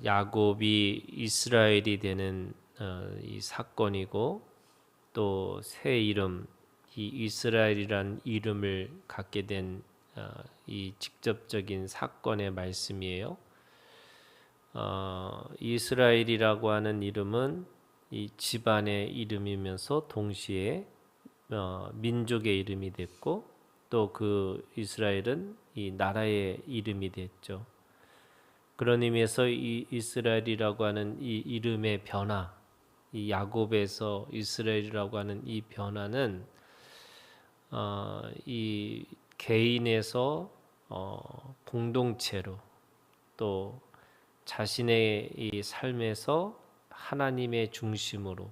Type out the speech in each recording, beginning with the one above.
야곱이 이스라엘이 되는 이 사건이고 또 새 이름 이 이스라엘이란 이름을 갖게 된 이 직접적인 사건의 말씀이에요. 이스라엘이라고 하는 이름은 이 집안의 이름이면서 동시에 민족의 이름이 됐고 또 그 이스라엘은 이 나라의 이름이 됐죠. 그런 의미에서 이 이스라엘이라고 하는 이 이름의 변화, 이 야곱에서 이스라엘이라고 하는 이 변화는 이 개인에서 공동체로 또 자신의 이 삶에서 하나님의 중심으로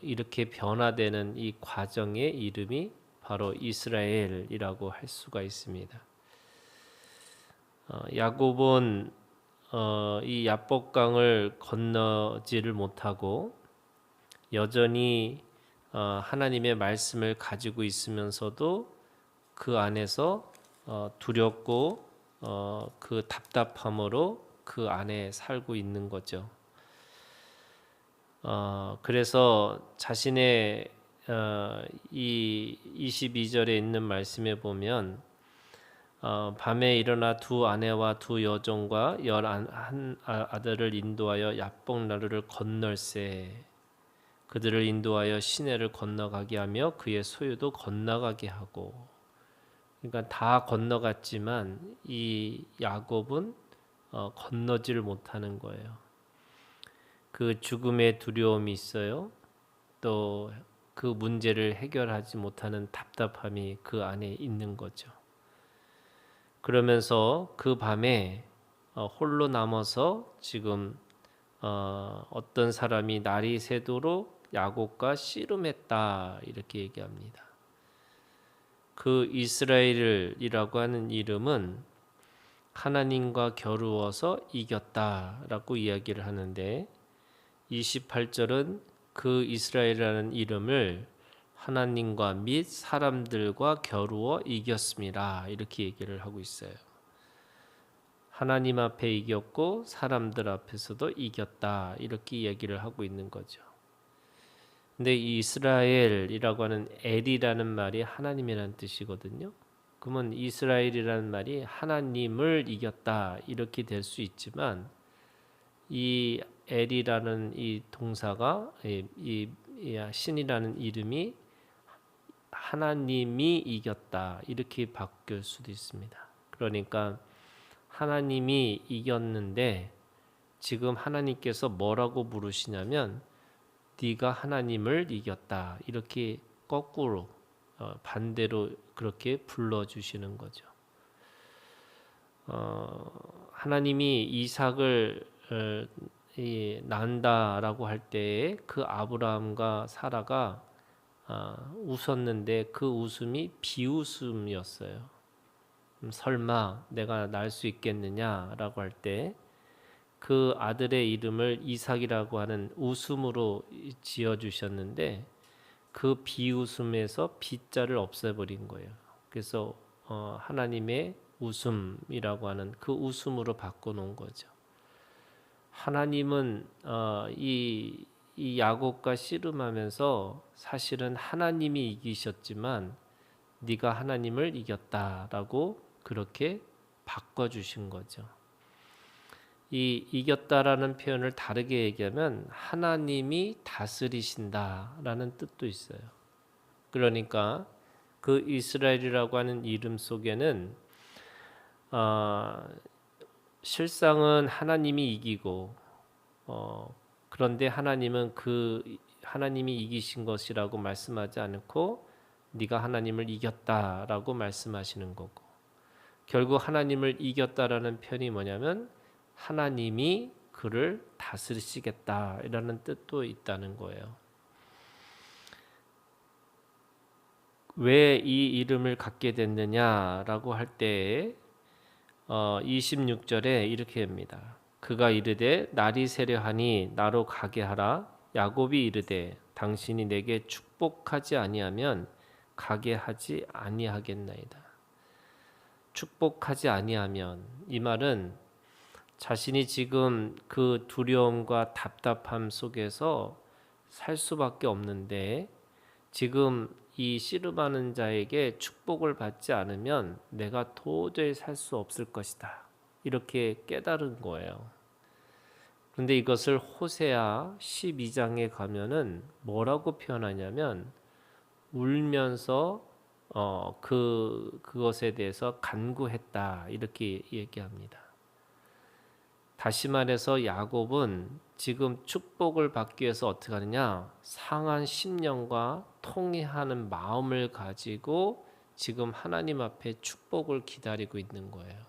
이렇게 변화되는 이 과정의 이름이 바로 이스라엘이라고 할 수가 있습니다. 야곱은 이 야복강을 건너지를 못하고 여전히 하나님의 말씀을 가지고 있으면서도 그 안에서 두렵고 그 답답함으로 그 안에 살고 있는 거죠. 그래서 자신의 이 22절에 있는 말씀에 보면 밤에 일어나 두 아내와 두 여종과 11 아들을 인도하여 야복 나루를 건널세 그들을 인도하여 시내를 건너가게 하며 그의 소유도 건너가게 하고. 그러니까 다 건너갔지만 이 야곱은 건너지를 못하는 거예요. 그 죽음의 두려움이 있어요. 또 그 문제를 해결하지 못하는 답답함이 그 안에 있는 거죠. 그러면서 그 밤에 홀로 남아서 지금 어떤 사람이 날이 새도록 야곱과 씨름했다 이렇게 얘기합니다. 그 이스라엘이라고 하는 이름은 하나님과 겨루어서 이겼다라고 이야기를 하는데 28절은 그 이스라엘이라는 이름을 하나님과 및 사람들과 겨루어 이겼습니다. 이렇게 얘기를 하고 있어요. 하나님 앞에 이겼고 사람들 앞에서도 이겼다. 이렇게 얘기를 하고 있는 거죠. 근데 이 이스라엘이라고 하는 엘이라는 말이 하나님이라는 뜻이거든요. 그러면 이스라엘이라는 말이 하나님을 이겼다. 이렇게 될 수 있지만 이 엘이라는 이 동사가 이 신이라는 이름이 하나님이 이겼다 이렇게 바뀔 수도 있습니다. 그러니까 하나님이 이겼는데 지금 하나님께서 뭐라고 부르시냐면 네가 하나님을 이겼다 이렇게 거꾸로 반대로 그렇게 불러주시는 거죠. 하나님이 이삭을 낳는다라고 할 때에 그 아브라함과 사라가 웃었는데 그 웃음이 비웃음이었어요. 설마 내가 낳을 수 있겠느냐라고 할 때 그 아들의 이름을 이삭이라고 하는 웃음으로 지어주셨는데 그 비웃음에서 비자를 없애버린 거예요. 그래서 하나님의 웃음이라고 하는 그 웃음으로 바꿔놓은 거죠. 하나님은 이 야곱과 씨름하면서 사실은 하나님이 이기셨지만 네가 하나님을 이겼다라고 그렇게 바꿔주신 거죠. 이 이겼다라는 표현을 다르게 얘기하면 하나님이 다스리신다라는 뜻도 있어요. 그러니까 그 이스라엘이라고 하는 이름 속에는 실상은 하나님이 이기고 그런데 하나님은 그 하나님이 이기신 것이라고 말씀하지 않고 네가 하나님을 이겼다라고 말씀하시는 거고 결국 하나님을 이겼다라는 표현이 뭐냐면 하나님이 그를 다스리시겠다라는 뜻도 있다는 거예요. 왜 이 이름을 갖게 됐느냐라고 할 때에 26절에 이렇게 합니다. 그가 이르되 날이 새려하니 나로 가게 하라. 야곱이 이르되 당신이 내게 축복하지 아니하면 가게 하지 아니하겠나이다. 축복하지 아니하면 이 말은 자신이 지금 그 두려움과 답답함 속에서 살 수밖에 없는데 지금 이 씨름하는 자에게 축복을 받지 않으면 내가 도저히 살 수 없을 것이다. 이렇게 깨달은 거예요. 그런데 이것을 호세아 12장에 가면은 뭐라고 표현하냐면 울면서 그것에 대해서 간구했다. 이렇게 얘기합니다. 다시 말해서 야곱은 지금 축복을 받기 위해서 어떻게 하느냐? 상한 심령과 통회하는 마음을 가지고 지금 하나님 앞에 축복을 기다리고 있는 거예요.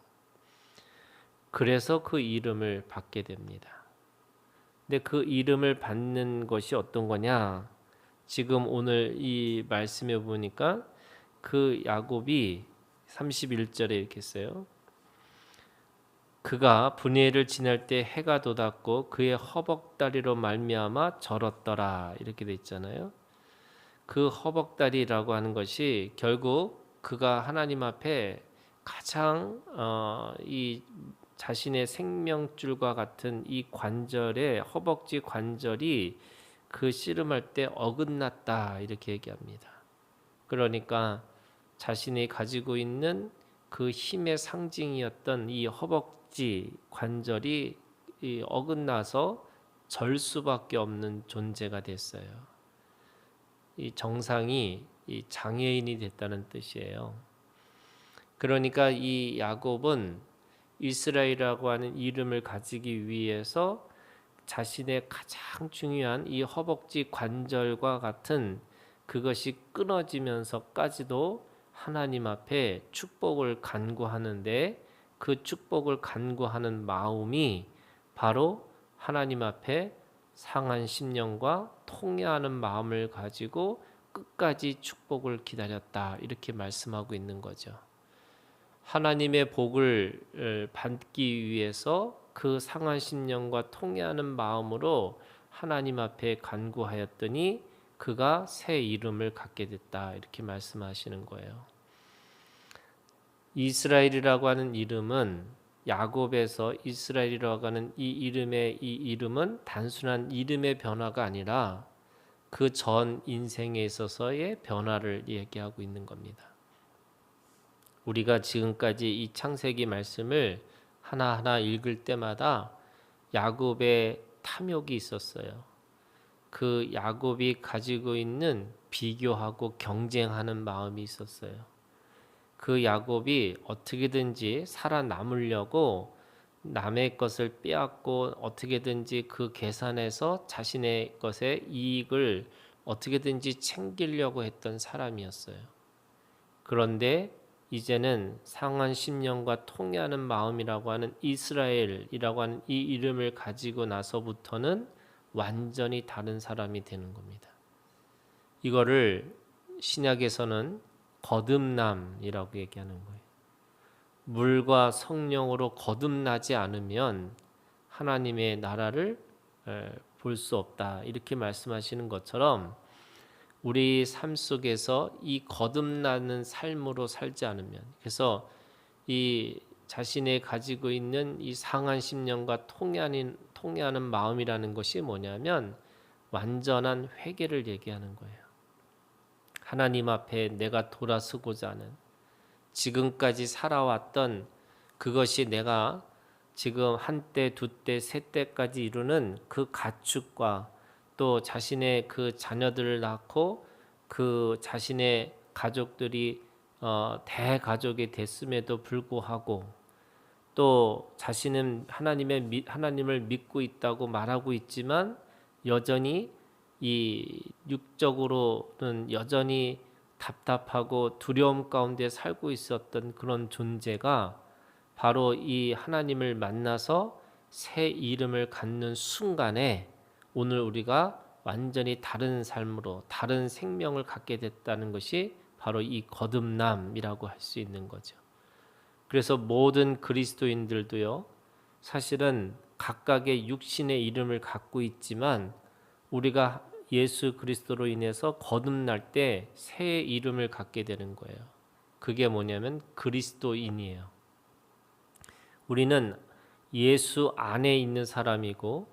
그래서 그 이름을 받게 됩니다. 근데 그 이름을 받는 것이 어떤 거냐? 지금 오늘 이 말씀에 보니까 그 야곱이 31절에 이렇게 써요. 그가 분회를 지날 때 해가 돋았고 그의 허벅다리로 말미암아 절었더라. 이렇게 돼 있잖아요. 그 허벅다리라고 하는 것이 결국 그가 하나님 앞에 가장 이 자신의 생명줄과 같은 이 관절의 허벅지 관절이 그 씨름할 때 어긋났다 이렇게 얘기합니다. 그러니까 자신이 가지고 있는 그 힘의 상징이었던 이 허벅지 관절이 어긋나서 절 수밖에 없는 존재가 됐어요. 이 정상이 이 장애인이 됐다는 뜻이에요. 그러니까 이 야곱은 이스라엘이라고 하는 이름을 가지기 위해서 자신의 가장 중요한 이 허벅지 관절과 같은 그것이 끊어지면서까지도 하나님 앞에 축복을 간구하는데 그 축복을 간구하는 마음이 바로 하나님 앞에 상한 심령과 통회하는 마음을 가지고 끝까지 축복을 기다렸다 이렇게 말씀하고 있는 거죠. 하나님의 복을 받기 위해서 그 상한 심령과 통회하는 마음으로 하나님 앞에 간구하였더니 그가 새 이름을 갖게 됐다 이렇게 말씀하시는 거예요. 이스라엘이라고 하는 이름은 야곱에서 이스라엘이라고 하는 이 이름은 단순한 이름의 변화가 아니라 그 전 인생에 있어서의 변화를 얘기하고 있는 겁니다. 우리가 지금까지 이 창세기 말씀을 하나하나 읽을 때마다 야곱의 탐욕이 있었어요. 그 야곱이 가지고 있는 비교하고 경쟁하는 마음이 있었어요. 그 야곱이 어떻게든지 살아남으려고 남의 것을 빼앗고 어떻게든지 그 계산에서 자신의 것의 이익을 어떻게든지 챙기려고 했던 사람이었어요. 그런데 이제는 상한 심령과 통회하는 마음이라고 하는 이스라엘이라고 하는 이 이름을 가지고 나서부터는 완전히 다른 사람이 되는 겁니다. 이거를 신약에서는 거듭남이라고 얘기하는 거예요. 물과 성령으로 거듭나지 않으면 하나님의 나라를 볼 수 없다. 이렇게 말씀하시는 것처럼 우리 삶 속에서 이 거듭나는 삶으로 살지 않으면, 그래서 이 자신의 가지고 있는 이 상한 심령과 통회하는 마음이라는 것이 뭐냐면 완전한 회개를 얘기하는 거예요. 하나님 앞에 내가 돌아서고자 하는, 지금까지 살아왔던 그것이 내가 지금 한때, 두때, 세때까지 이루는 그 가축과 또 자신의 그 자녀들을 낳고 그 자신의 가족들이 대가족이 됐음에도 불구하고 또 자신은 하나님을 믿고 있다고 말하고 있지만 여전히 이 육적으로는 여전히 답답하고 두려움 가운데 살고 있었던 그런 존재가 바로 이 하나님을 만나서 새 이름을 갖는 순간에 오늘 우리가 완전히 다른 삶으로 다른 생명을 갖게 됐다는 것이 바로 이 거듭남이라고 할 수 있는 거죠. 그래서 모든 그리스도인들도요, 사실은 각각의 육신의 이름을 갖고 있지만 우리가 예수 그리스도로 인해서 거듭날 때 새 이름을 갖게 되는 거예요. 그게 뭐냐면 그리스도인이에요. 우리는 예수 안에 있는 사람이고,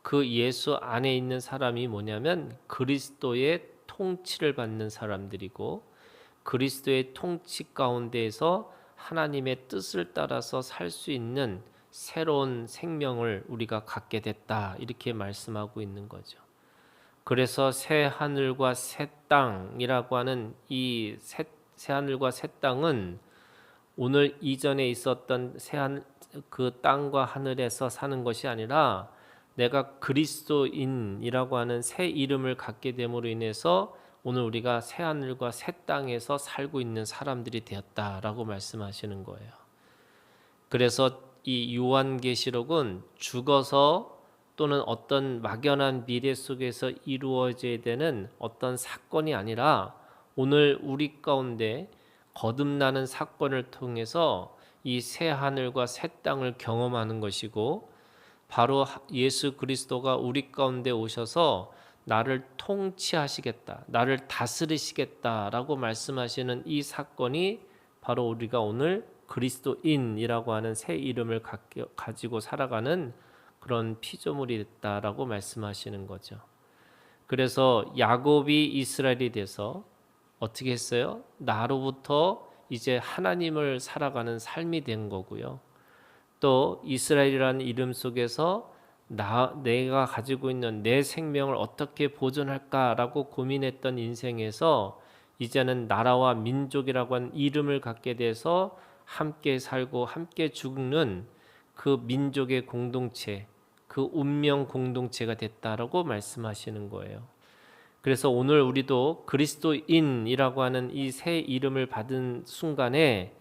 그 예수 안에 있는 사람이 뭐냐면 그리스도의 통치를 받는 사람들이고, 그리스도의 통치 가운데에서 하나님의 뜻을 따라서 살 수 있는 새로운 생명을 우리가 갖게 됐다, 이렇게 말씀하고 있는 거죠. 그래서 새 하늘과 새 땅이라고 하는 이 새 하늘과 새 땅은 오늘 이전에 있었던 그 땅과 하늘에서 사는 것이 아니라 내가 그리스도인이라고 하는 새 이름을 갖게 됨으로 인해서 오늘 우리가 새 하늘과 새 땅에서 살고 있는 사람들이 되었다라고 말씀하시는 거예요. 그래서 이 요한계시록은 죽어서 또는 어떤 막연한 미래 속에서 이루어져야 되는 어떤 사건이 아니라 오늘 우리 가운데 거듭나는 사건을 통해서 이 새 하늘과 새 땅을 경험하는 것이고, 바로 예수 그리스도가 우리 가운데 오셔서 나를 통치하시겠다, 나를 다스리시겠다라고 말씀하시는 이 사건이 바로 우리가 오늘 그리스도인이라고 하는 새 이름을 가지고 살아가는 그런 피조물이 됐다라고 말씀하시는 거죠. 그래서 야곱이 이스라엘이 돼서 어떻게 했어요? 나로부터 이제 하나님을 살아가는 삶이 된 거고요. 또 이스라엘이라는 이름 속에서 내가 가지고 있는 내 생명을 어떻게 보존할까라고 고민했던 인생에서 이제는 나라와 민족이라고 하는 이름을 갖게 돼서 함께 살고 함께 죽는 그 민족의 공동체, 그 운명 공동체가 됐다라고 말씀하시는 거예요. 그래서 오늘 우리도 그리스도인이라고 하는 이 새 이름을 받은 순간에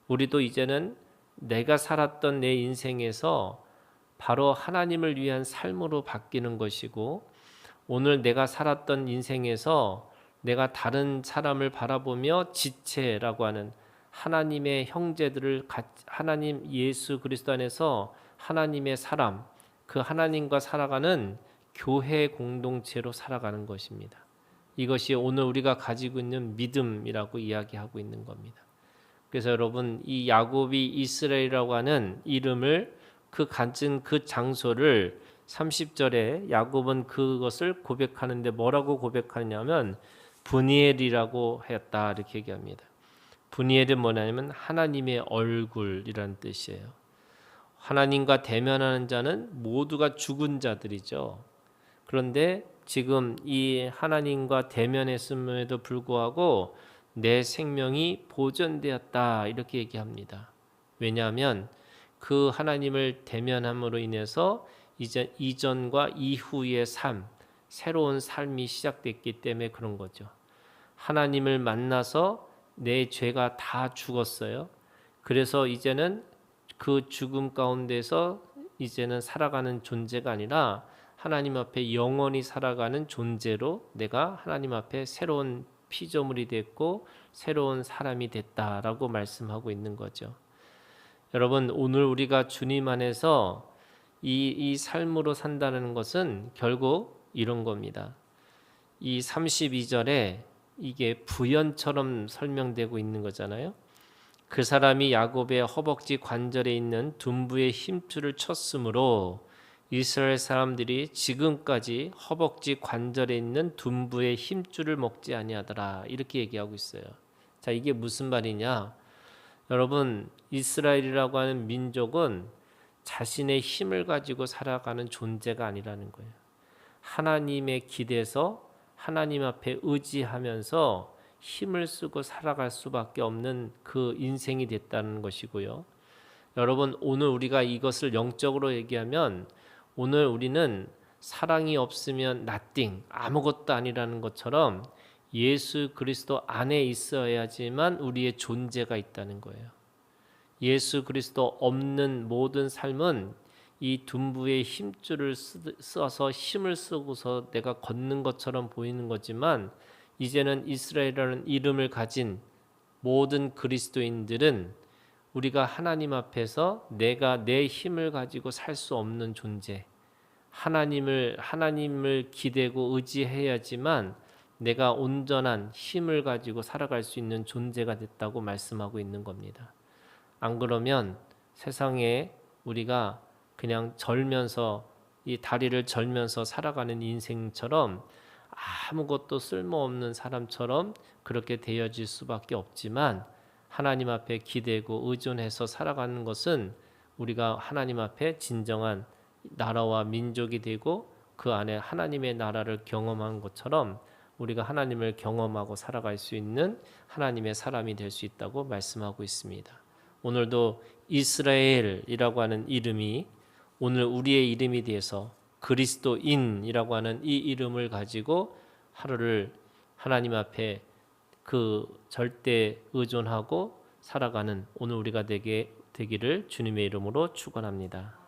우리도 이제는 내가 살았던 내 인생에서 바로 하나님을 위한 삶으로 바뀌는 것이고, 오늘 내가 살았던 인생에서 내가 다른 사람을 바라보며 지체라고 하는 하나님의 형제들을 하나님 예수 그리스도 안에서 하나님의 사람, 그 하나님과 살아가는 교회 공동체로 살아가는 것입니다. 이것이 오늘 우리가 가지고 있는 믿음이라고 이야기하고 있는 겁니다. 그래서 여러분, 이 야곱이 이스라엘이라고 하는 이름을 그 갖은 그 장소를 30절에 야곱은 그것을 고백하는데 뭐라고 고백하냐면 브니엘이라고 했다, 이렇게 얘기합니다. 브니엘은 뭐냐면 하나님의 얼굴이라는 뜻이에요. 하나님과 대면하는 자는 모두가 죽은 자들이죠. 그런데 지금 이 하나님과 대면했음에도 불구하고 내 생명이 보존되었다, 이렇게 얘기합니다. 왜냐하면 그 하나님을 대면함으로 인해서 이제 이전과 이후의 삶, 새로운 삶이 시작됐기 때문에 그런 거죠. 하나님을 만나서 내 죄가 다 죽었어요. 그래서 이제는 그 죽음 가운데서 이제는 살아가는 존재가 아니라 하나님 앞에 영원히 살아가는 존재로 내가 하나님 앞에 새로운 피조물이 됐고 새로운 사람이 됐다라고 말씀하고 있는 거죠. 여러분, 오늘 우리가 주님 안에서 이 삶으로 산다는 것은 결국 이런 겁니다. 이 32절에 이게 부연처럼 설명되고 있는 거잖아요. 그 사람이 야곱의 허벅지 관절에 있는 둔부의 힘줄을 쳤으므로 이스라엘 사람들이 지금까지 허벅지 관절에 있는 둔부의 힘줄을 먹지 아니하더라, 이렇게 얘기하고 있어요. 자, 이게 무슨 말이냐? 여러분, 이스라엘이라고 하는 민족은 자신의 힘을 가지고 살아가는 존재가 아니라는 거예요. 하나님의 길에서 하나님 앞에 의지하면서 힘을 쓰고 살아갈 수밖에 없는 그 인생이 됐다는 것이고요. 여러분, 오늘 우리가 이것을 영적으로 얘기하면 오늘 우리는 사랑이 없으면 nothing, 아무것도 아니라는 것처럼 예수 그리스도 안에 있어야지만 우리의 존재가 있다는 거예요. 예수 그리스도 없는 모든 삶은 이 둔부의 힘줄을 써서 힘을 쓰고서 내가 걷는 것처럼 보이는 거지만, 이제는 이스라엘이라는 이름을 가진 모든 그리스도인들은 우리가 하나님 앞에서 내가 내 힘을 가지고 살 수 없는 존재, 하나님을 기대고 의지해야지만 내가 온전한 힘을 가지고 살아갈 수 있는 존재가 됐다고 말씀하고 있는 겁니다. 안 그러면 세상에 우리가 그냥 절면서 이 다리를 절면서 살아가는 인생처럼 아무것도 쓸모없는 사람처럼 그렇게 되어질 수밖에 없지만 하나님 앞에 기대고 의존해서 살아가는 것은 우리가 하나님 앞에 진정한 나라와 민족이 되고 그 안에 하나님의 나라를 경험한 것처럼 우리가 하나님을 경험하고 살아갈 수 있는 하나님의 사람이 될 수 있다고 말씀하고 있습니다. 오늘도 이스라엘이라고 하는 이름이 오늘 우리의 이름이 되어서 그리스도인이라고 하는 이 이름을 가지고 하루를 하나님 앞에 그 절대 의존하고 살아가는 오늘 우리가 되기를 주님의 이름으로 축원합니다.